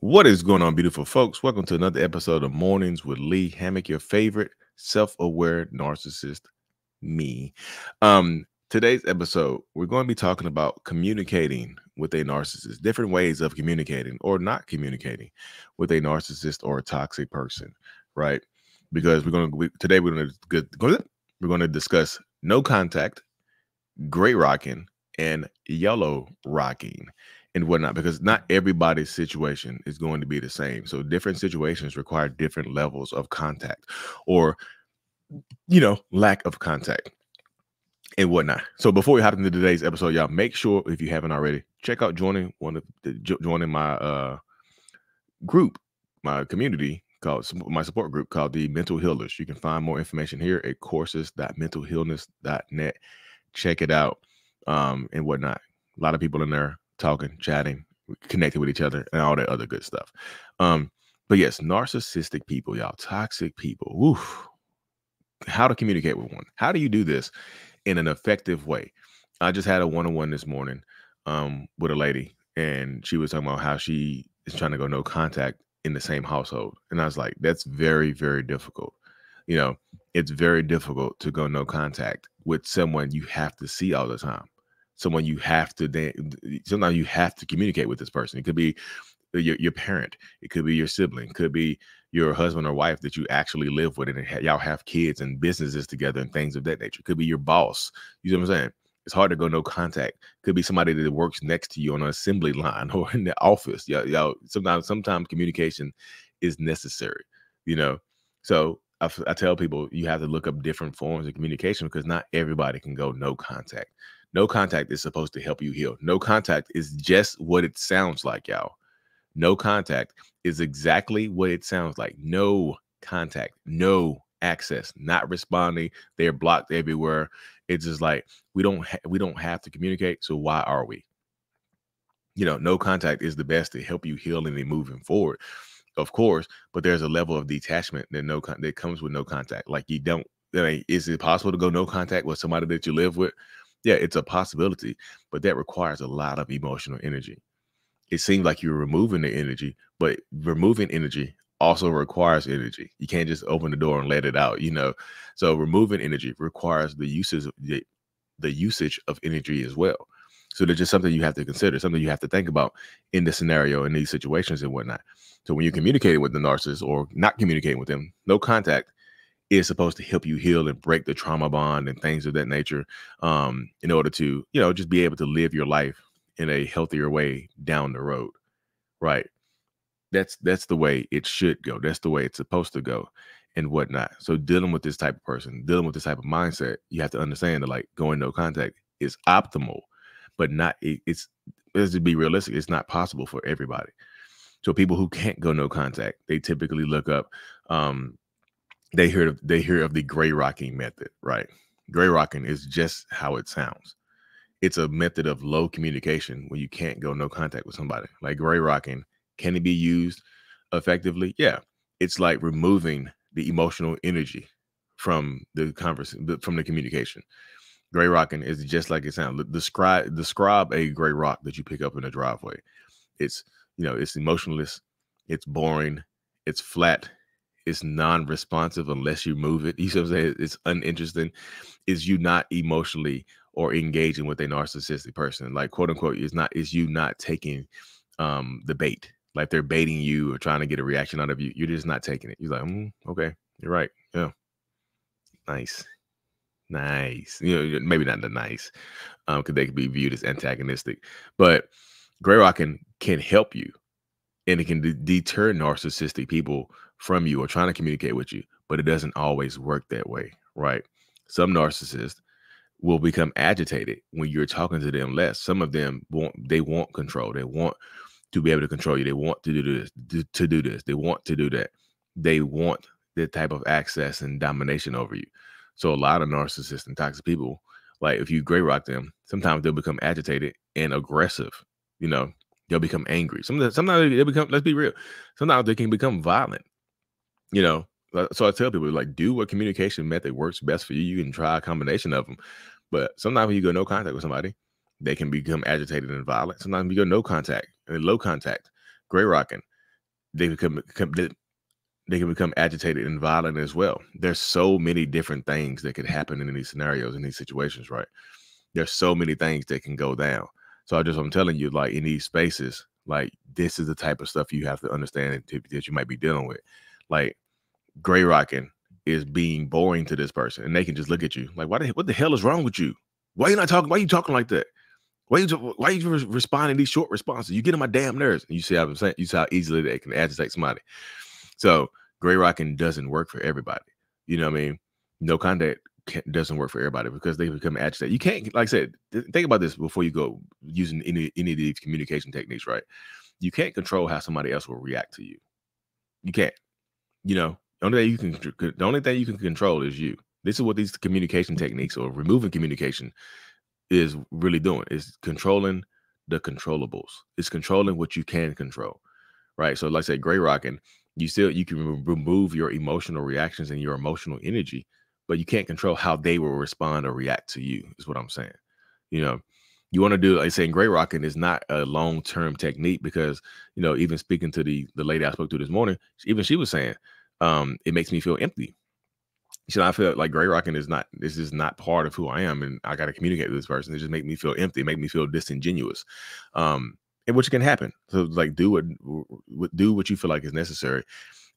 What is going on, beautiful folks? Welcome to another episode of Mornings with Lee Hammock, your favorite self-aware narcissist, me. Today's episode, we're going to be talking about communicating with a narcissist, different ways of communicating or not communicating with a narcissist or a toxic person, right? Because today we're going to discuss no contact, Grayrocking, and Yellowrocking and whatnot, because not everybody's situation is going to be the same. So different situations require different levels of contact or, lack of contact and whatnot. So before we hop into today's episode, y'all make sure, if you haven't already, check out joining my group, my community called my support group called the Mental Healers. You can find more information here at courses.mentalhealness.net. Check it out, and whatnot. A lot of people in there talking, chatting, connecting with each other, and all that other good stuff. But yes, narcissistic people, y'all, toxic people. Oof. How to communicate with one? How do you do this in an effective way? I just had a one-on-one this morning with a lady, and she was talking about how she is trying to go no contact in the same household, and I was like, that's very, very difficult. It's very difficult to go no contact with someone you have to see all the time. Someone you have to sometimes you have to communicate with this person. It could be your parent, it could be your sibling, it could be your husband or wife that you actually live with, and y'all have kids and businesses together and things of that nature. It could be your boss. You know what I'm saying? It's hard to go no contact. Could be somebody that works next to you on an assembly line or in the office. Y'all sometimes communication is necessary, So I tell people you have to look up different forms of communication because not everybody can go no contact. No contact is supposed to help you heal. No contact is just what it sounds like, y'all. No contact is exactly what it sounds like. No contact, no access, not responding. They're blocked everywhere. It's just like we don't have to communicate. So why are we? No contact is the best to help you heal and then moving forward, of course. But there's a level of detachment that comes with no contact. Like you don't. Is it possible to go no contact with somebody that you live with? Yeah, it's a possibility, but that requires a lot of emotional energy. It seems like you're removing the energy, but removing energy also requires energy. You can't just open the door and let it out, So removing energy requires the usage of energy as well. So there's just something you have to consider, something you have to think about in this scenario, in these situations and whatnot. So when you're communicating with the narcissist or not communicating with them, no contact is supposed to help you heal and break the trauma bond and things of that nature, in order to, just be able to live your life in a healthier way down the road, right? That's the way it should go. That's the way it's supposed to go and whatnot. So dealing with this type of person, dealing with this type of mindset, you have to understand that like going no contact is optimal, but let's just be realistic. It's not possible for everybody. So people who can't go no contact, they typically look up, they hear of the Grayrocking method, right? Grayrocking is just how it sounds. It's a method of low communication when you can't go no contact with somebody. Like Grayrocking, can it be used effectively? Yeah. It's like removing the emotional energy from the conversation, from the communication. Grayrocking is just like it sounds. Describe a gray rock that you pick up in a driveway. It's, it's emotionless, it's boring, it's flat, it's non-responsive unless you move it. You see what I'm saying? It's uninteresting. Is you not emotionally or engaging with a narcissistic person, like quote unquote, is you not taking the bait, like they're baiting you or trying to get a reaction out of you. You're just not taking it. You're like, okay, you're right. Yeah, nice. Maybe not the nice, because they could be viewed as antagonistic. But Grayrocking can help you, and it can deter narcissistic people from you or trying to communicate with you, but it doesn't always work that way, right? Some narcissists will become agitated when you're talking to them less. Some of them want control. They want to be able to control you. They want to do this, to do this. They want to do that. They want that type of access and domination over you. So a lot of narcissists and toxic people, like if you Grayrock them, sometimes they'll become agitated and aggressive. They'll become angry. Sometimes they become, let's be real, sometimes they can become violent. So I tell people, like, do what communication method works best for you. You can try a combination of them. But sometimes when you go no contact with somebody, they can become agitated and violent. Sometimes you go no contact and low contact, Grayrocking. they they can become agitated and violent as well. There's so many different things that could happen in these scenarios, in these situations, right? There's so many things that can go down. So I'm telling you, like in these spaces, like this is the type of stuff you have to understand that you might be dealing with. Like Grayrocking is being boring to this person, and they can just look at you like, what the hell is wrong with you? Why you not talking? Why you talking like that? Why you responding these short responses? You get on my damn nerves. And you see how I'm saying, you see how easily they can agitate somebody. So Grayrocking doesn't work for everybody. You know what I mean? No contact doesn't work for everybody because they become agitated. You can't, like I said, think about this before you go using any of these communication techniques, right? You can't control how somebody else will react to you. You can't. You know, the only thing you can control is you. This is what these communication techniques or removing communication is really doing, is controlling the controllables. It's controlling what you can control, right? So like I said, Grayrocking, you can remove your emotional reactions and your emotional energy, but you can't control how they will respond or react to you, is what I'm saying. You know, you want to do, like saying Grayrocking is not a long-term technique because, you know, even speaking to the lady I spoke to this morning, even she was saying, it makes me feel empty. So I feel like Grayrocking this is not part of who I am, and I got to communicate with this person. It just make me feel empty, make me feel disingenuous, and which can happen. So like, do what you feel like is necessary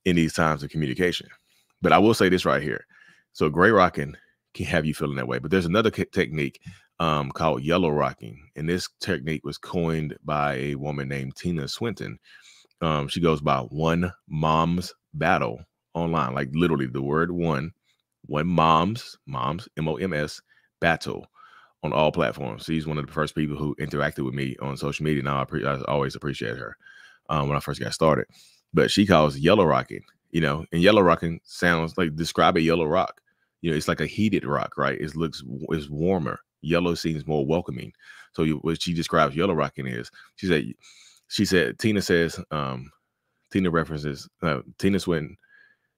in these times of communication. But I will say this right here. So Grayrocking can have you feeling that way, but there's another technique called Yellowrocking, and this technique was coined by a woman named Tina Swinton. She goes by One Mom's Battle online, like literally the word one mom's MOMS battle on all platforms. She's one of the first people who interacted with me on social media. Now I always appreciate her when I first got started. But she calls Yellowrocking, you know, and Yellowrocking sounds like, describe a yellow rock. You know, it's like a heated rock, right? It's warmer. Yellow seems more welcoming. So what she describes Yellowrocking is, Tina says, Tina references, Tina Swinton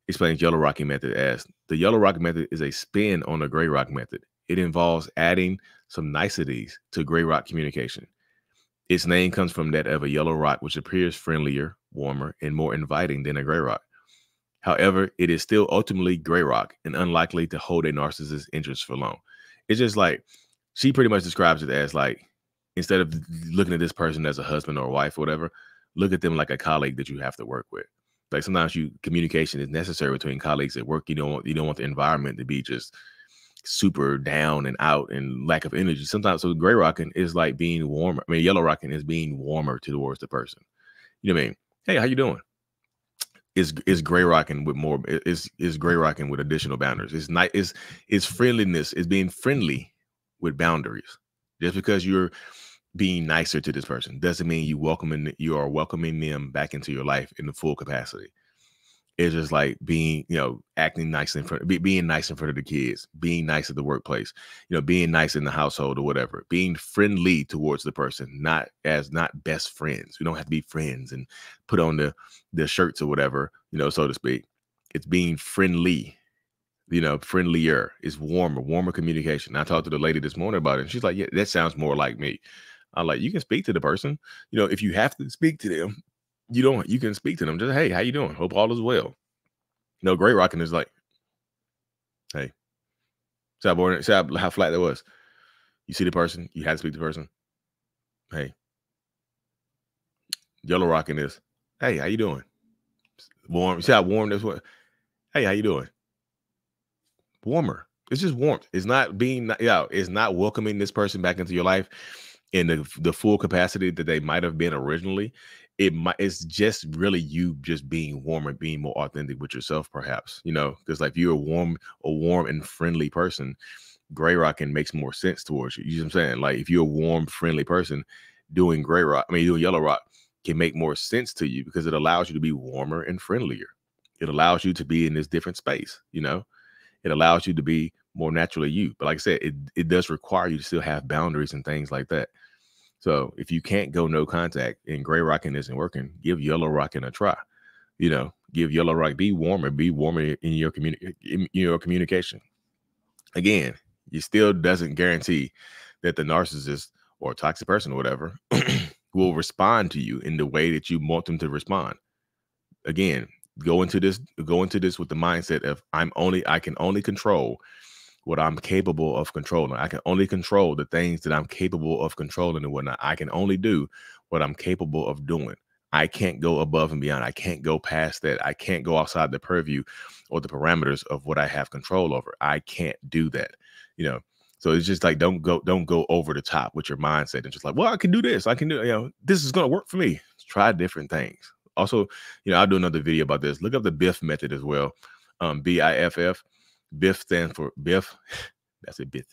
explains Yellowrocking method as the Yellowrocking method is a spin on the Grayrock method. It involves adding some niceties to Grayrock communication. Its name comes from that of a yellow rock, which appears friendlier, warmer, and more inviting than a gray rock. However, it is still ultimately gray rock and unlikely to hold a narcissist's interest for long. It's just like, she pretty much describes it as like, instead of looking at this person as a husband or a wife or whatever, look at them like a colleague that you have to work with. Like sometimes communication is necessary between colleagues at work. You don't want the environment to be just super down and out and lack of energy. Sometimes, so Grayrocking is like being warmer. I mean, Yellowrocking is being warmer towards the person. You know what I mean? Hey, how you doing? Is Grayrocking with more? Is Grayrocking with additional boundaries? It's not. It's friendliness. It's being friendly with boundaries. Just because you're being nicer to this person doesn't mean you are welcoming them back into your life in the full capacity. It's just like being, you know, acting nice being nice in front of the kids, being nice at the workplace, you know, being nice in the household or whatever, being friendly towards the person, not best friends. We don't have to be friends and put on the shirts or whatever, you know, so to speak. It's being friendly, you know, friendlier. It's warmer communication. I talked to the lady this morning about it, and she's like, yeah, that sounds more like me. I'm like, you can speak to the person, you know, if you have to speak to them, you can speak to them. Just, hey, how you doing? Hope all is well. No, Grayrocking is like, hey, see how flat that was. You see the person, you had to speak to the person. Hey, Yellowrocking is, hey, how you doing? Warm. You see how warm this was? Hey, how you doing? Warmer. It's just warmth. It's not it's not welcoming this person back into your life in the full capacity that they might have been originally. It's just really you just being warmer, being more authentic with yourself, perhaps, you know, because like you're a warm and friendly person, Grayrocking makes more sense towards you. You know what I'm saying? Like if you're a warm, friendly person, doing Yellowrock can make more sense to you because it allows you to be warmer and friendlier. It allows you to be in this different space, you know. It allows you to be more naturally you. But like I said, it does require you to still have boundaries and things like that. So if you can't go no contact and Grayrocking isn't working, give Yellowrocking a try. You know, give Yellowrock, be warmer in your communication. Again, it still doesn't guarantee that the narcissist or toxic person or whatever will respond to you in the way that you want them to respond. again, go into this with the mindset of I can only control what I'm capable of controlling. I can only control the things that I'm capable of controlling and whatnot. I can only do what I'm capable of doing. I can't go above and beyond. I can't go past that. I can't go outside the purview or the parameters of what I have control over. I can't do that, you know. So it's just like, don't go over the top with your mindset and just like, well, I can do this. I can do, you know, this is going to work for me. Try different things. Also, you know, I'll do another video about this. Look up the BIFF method as well. BIFF. BIFF stands for BIFF. That's a BIFF.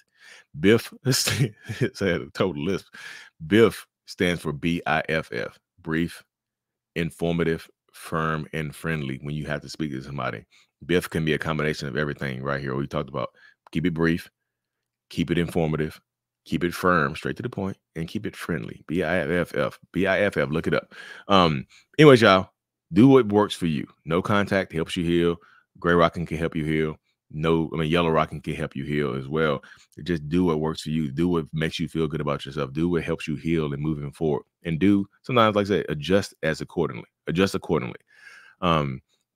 BIFF. It's a total lisp. BIFF stands for BIFF. Brief, informative, firm, and friendly. When you have to speak to somebody, BIFF can be a combination of everything right here we talked about. Keep it brief, keep it informative, keep it firm, straight to the point, and keep it friendly. BIFF. BIFF. Look it up. Anyways, y'all, do what works for you. No contact helps you heal. Grayrocking can help you heal. Yellowrocking can help you heal as well. Just do what works for you. Do what makes you feel good about yourself. Do what helps you heal and moving forward. And do sometimes, like I said, adjust accordingly. But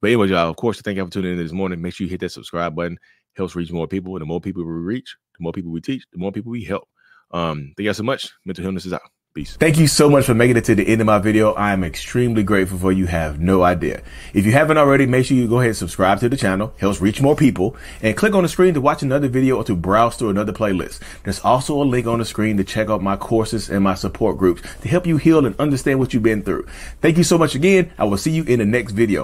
anyway, y'all, of course, thank you for tuning in this morning. Make sure you hit that subscribe button. Helps reach more people. And the more people we reach, the more people we teach, the more people we help. Thank you guys so much. Mental Healness is out. Peace. Thank you so much for making it to the end of my video. I am extremely grateful for you. Have no idea. If you haven't already, make sure you go ahead and subscribe to the channel. Helps reach more people. And click on the screen to watch another video or to browse through another playlist. There's also a link on the screen to check out my courses and my support groups to help you heal and understand what you've been through. Thank you so much again. I will see you in the next video.